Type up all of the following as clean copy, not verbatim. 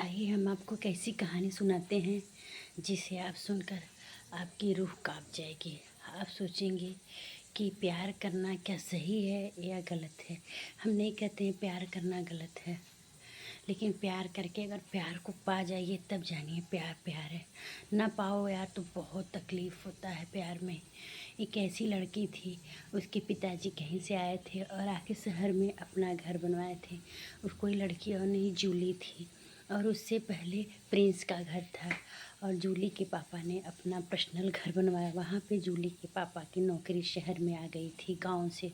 आइए हम आपको कैसी कहानी सुनाते हैं जिसे आप सुनकर आपकी रूह कांप जाएगी। आप सोचेंगे कि प्यार करना क्या सही है या गलत है। हम नहीं कहते हैं प्यार करना गलत है, लेकिन प्यार करके अगर प्यार को पा जाइए तब जानिए प्यार प्यार है। ना पाओ यार तो बहुत तकलीफ़ होता है प्यार में। एक ऐसी लड़की थी, उसके पिताजी कहीं से आए थे और आके शहर में अपना घर बनवाए थे। और कोई लड़की और नहीं, जूली थी। और उससे पहले प्रिंस का घर था। और जूली के पापा ने अपना पर्सनल घर बनवाया। वहाँ पे जूली के पापा की नौकरी शहर में आ गई थी गांव से।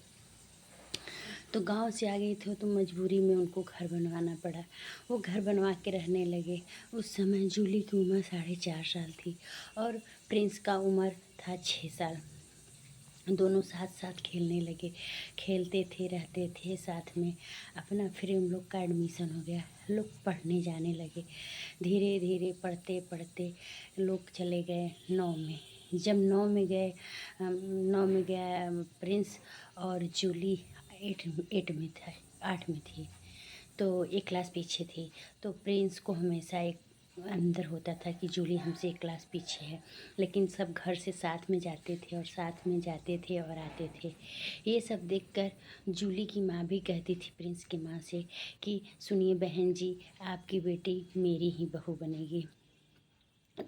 तो गांव से आ गई थी तो मजबूरी में उनको घर बनवाना पड़ा। वो घर बनवा के रहने लगे। उस समय जूली की उम्र 4.5 साल थी और प्रिंस का उम्र था 6 साल। दोनों साथ साथ खेलने लगे, खेलते थे, रहते थे साथ में। अपना फिर उन लोग का एडमिशन हो गया, लोग पढ़ने जाने लगे। धीरे धीरे पढ़ते पढ़ते लोग चले गए 9 में। जब 9 में गए, 9 में गया प्रिंस, और जूली 8 में था, 8 में थी। तो एक क्लास पीछे थी। तो प्रिंस को हमेशा एक अंदर होता था कि जूली हमसे एक क्लास पीछे है। लेकिन सब घर से साथ में जाते थे और साथ में जाते थे और आते थे। ये सब देखकर जूली की माँ भी कहती थी प्रिंस की माँ से कि सुनिए बहन जी, आपकी बेटी मेरी ही बहू बनेगी।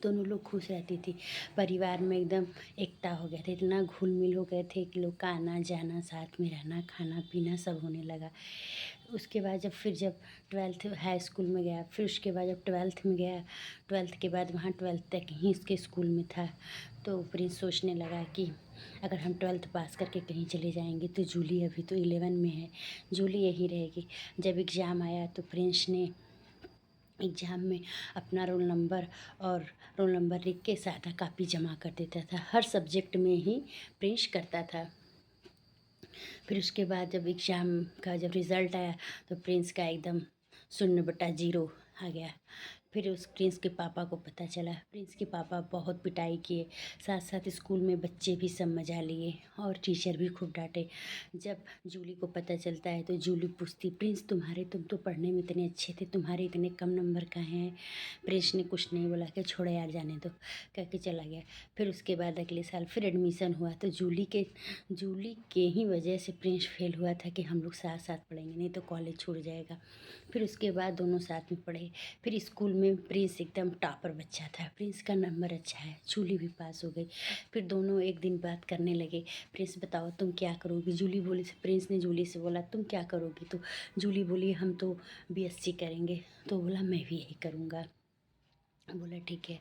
दोनों लोग खुश रहती थी। परिवार में एकदम एकता हो गया था, इतना घुल मिल हो गए थे कि लोग का आना जाना, साथ में रहना, खाना पीना सब होने लगा। उसके बाद जब 12th हाई स्कूल में गया, फिर उसके बाद जब 12th में गया, 12th के बाद वहाँ 12th तक ही इसके स्कूल में था। तो प्रिंस सोचने लगा कि अगर हम 12th पास करके कहीं चले जाएंगे तो जूली अभी तो 11 में है, जूली यहीं रहेगी। जब एग्ज़ाम आया तो प्रिंस ने एग्ज़ाम में अपना रोल नंबर लिख के सादा कापी जमा कर देता था। हर सब्जेक्ट में ही प्रिंस करता था। फिर उसके बाद जब एग्ज़ाम का जब रिज़ल्ट आया तो प्रिंस का एकदम 0/0 आ गया। फिर उस प्रिंस के पापा को पता चला। प्रिंस के पापा बहुत पिटाई किए, साथ साथ स्कूल में बच्चे भी सब मजा लिए और टीचर भी खूब डांटे। जब जूली को पता चलता है तो जूली पूछती, प्रिंस तुम तो पढ़ने में इतने अच्छे थे, तुम्हारे इतने कम नंबर का हैं। प्रिंस ने कुछ नहीं बोला कि छोड़ो यार जाने दो, कह के चला गया। फिर उसके बाद अगले साल फिर एडमिशन हुआ तो जूली के ही वजह से प्रिंस फेल हुआ था कि हम लोग साथ साथ पढ़ेंगे नहीं तो कॉलेज छूट जाएगा। फिर उसके बाद दोनों साथ में पढ़े। फिर स्कूल में प्रिंस एकदम टॉपर बच्चा था, प्रिंस का नंबर अच्छा है, जूली भी पास हो गई। फिर दोनों एक दिन बात करने लगे, प्रिंस बताओ तुम क्या करोगी। जूली बोली, प्रिंस ने जूली से बोला तुम क्या करोगी। तो जूली बोली हम तो BSc करेंगे। तो बोला मैं भी यही करूँगा। बोला ठीक है।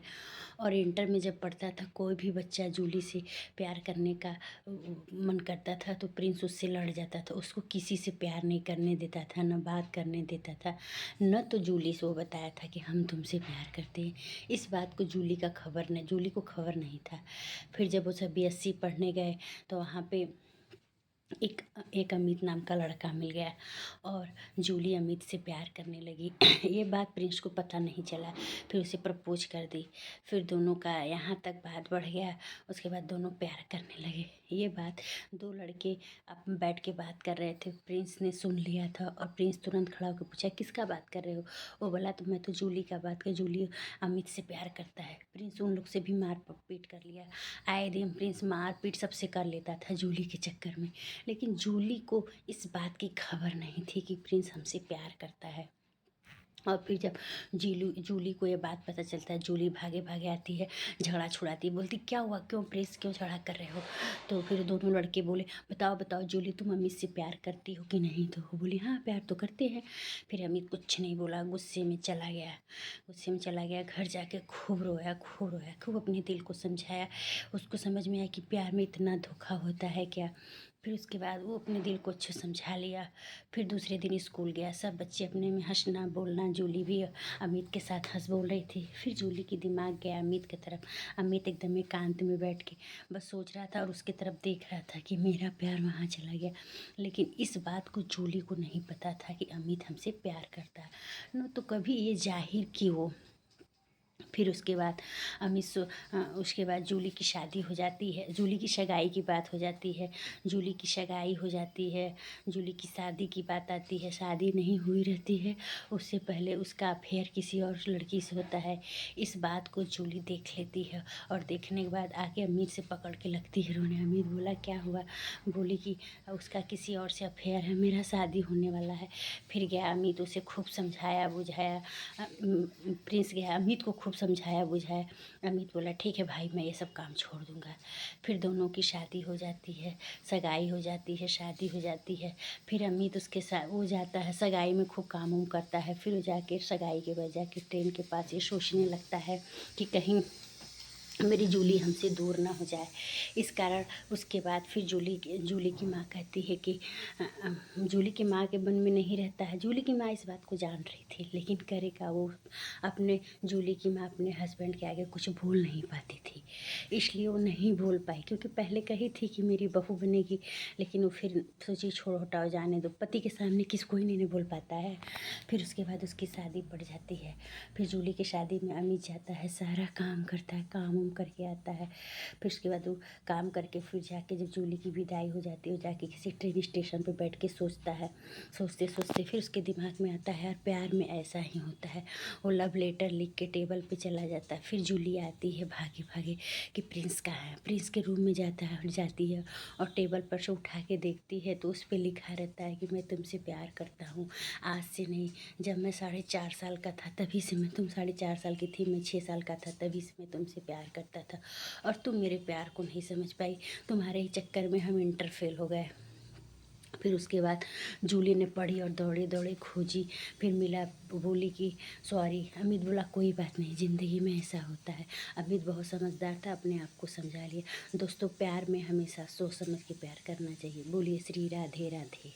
और इंटर में जब पढ़ता था कोई भी बच्चा जूली से प्यार करने का मन करता था तो प्रिंस उससे लड़ जाता था, उसको किसी से प्यार नहीं करने देता था, न बात करने देता था, न तो जूली से वो बताया था कि हम तुमसे प्यार करते हैं। इस बात को जूली को खबर नहीं था। फिर जब वो सब BSc पढ़ने गए तो वहाँ पे एक एक अमित नाम का लड़का मिल गया और जूली अमित से प्यार करने लगी। ये बात प्रिंस को पता नहीं चला। फिर उसे प्रपोज कर दी। फिर दोनों का यहाँ तक बात बढ़ गया। उसके बाद दोनों प्यार करने लगे। ये बात दो लड़के अब बैठ के बात कर रहे थे, प्रिंस ने सुन लिया था और प्रिंस तुरंत खड़ा होकर पूछा किसका बात कर रहे हो। वो बोला तो मैं तो जूली का बात कर, जूली अमित से प्यार करता है। प्रिंस उन लोग से भी मार पीट कर लिया। आए दिन प्रिंस मार पीट सबसे कर लेता था जूली के चक्कर में। लेकिन जूली को इस बात की खबर नहीं थी कि प्रिंस हमसे प्यार करता है। और फिर जब जूली को ये बात पता चलता है, जूली भागे भागे आती है, झगड़ा छुड़ाती है, बोलती क्या हुआ, क्यों प्रिंस क्यों झगड़ा कर रहे हो। तो फिर दोनों लड़के बोले बताओ बताओ जूली तुम अमित से प्यार करती हो कि नहीं। तो वो बोली हाँ प्यार तो करते हैं। फिर अमित कुछ नहीं बोला, गुस्से में चला गया। घर जाके खूब रोया खूब अपने दिल को समझाया। उसको समझ में आया कि प्यार में इतना धोखा होता है क्या। फिर उसके बाद वो अपने दिल को अच्छे समझा लिया। फिर दूसरे दिन स्कूल गया, सब बच्चे अपने में हंसना बोलना, जूली भी अमित के साथ हंस बोल रही थी। फिर जूली की दिमाग गया अमित की तरफ। अमित एकदम एकांत में बैठ के बस सोच रहा था और उसकी तरफ देख रहा था कि मेरा प्यार वहाँ चला गया। लेकिन इस बात को जूली को नहीं पता था कि अमित हमसे प्यार करता है। न तो कभी ये जाहिर की वो फिर उसके बाद उसके बाद जूली की शादी हो जाती है, जूली की सगाई की बात हो जाती है। जूली की सगाई हो जाती है, जूली की शादी की बात आती है। शादी नहीं हुई रहती है, उससे पहले उसका अफेयर किसी और लड़की से होता है। इस बात को जूली देख लेती है और देखने के बाद आके अमित से पकड़ के लगती है रोने। अमित बोला क्या हुआ? बोली कि उसका किसी और से अफेयर है, मेरा शादी होने वाला है। फिर गया अमित, उसे खूब समझाया बुझाया। प्रिंस गया अमित को खूब समझाया बुझाया। अमित बोला ठीक है भाई, मैं ये सब काम छोड़ दूँगा। फिर दोनों की शादी हो जाती है, सगाई हो जाती है, शादी हो जाती है। फिर अमित उसके साथ वो जाता है सगाई में, खूब काम उम करता है। फिर वो जाके सगाई के बाद जाके ट्रेन के पास ये सोचने लगता है कि कहीं मेरी जूली हमसे दूर ना हो जाए। इस कारण उसके बाद फिर जूली की माँ कहती है कि जूली की माँ के मन में नहीं रहता है। जूली की माँ इस बात को जान रही थी, लेकिन करेगा वो, अपने जूली की माँ अपने हस्बैंड के आगे कुछ बोल नहीं पाती थी, इसलिए वो नहीं बोल पाई। क्योंकि पहले कही थी कि मेरी बहू बनेगी, लेकिन वो फिर सोची छोड़ो हटाओ जाने दो, पति के सामने कोई नहीं बोल पाता है। फिर उसके बाद उसकी शादी पड़ जाती है। फिर जूली की शादी में अमित जाता है, सारा काम करता है, काम उम करके आता है। फिर उसके बाद वो काम करके फिर जाके जब जूली की विदाई हो जाती है, जाके किसी ट्रेन स्टेशन पे बैठ के सोचता है। सोचते सोचते फिर उसके दिमाग में आता है यार प्यार में ऐसा ही होता है। वो लव लेटर लिख के टेबल पे चला जाता है। फिर जूली आती है भागे भागे कि प्रिंस कहाँ है। प्रिंस के रूम में जाती है और टेबल पर से उठा के देखती है तो उस पर लिखा रहता है कि मैं तुमसे प्यार करता हूँ, आज से नहीं, जब मैं 4.5 साल का था तभी से, मैं तुम 4.5 साल की थी, मैं 6 साल का था तभी से मैं तुमसे प्यार करता था और तुम मेरे प्यार को नहीं समझ पाई। तुम्हारे ही चक्कर में हम इंटर फेल हो गए। फिर उसके बाद जूली ने पढ़ी और दौड़े दौड़े खोजी, फिर मिला। बोली कि सॉरी। अमित बोला कोई बात नहीं, ज़िंदगी में ऐसा होता है। अमित बहुत समझदार था, अपने आप को समझा लिया। दोस्तों प्यार में हमेशा सोच समझ के प्यार करना चाहिए। बोलिए श्री राधे राधे।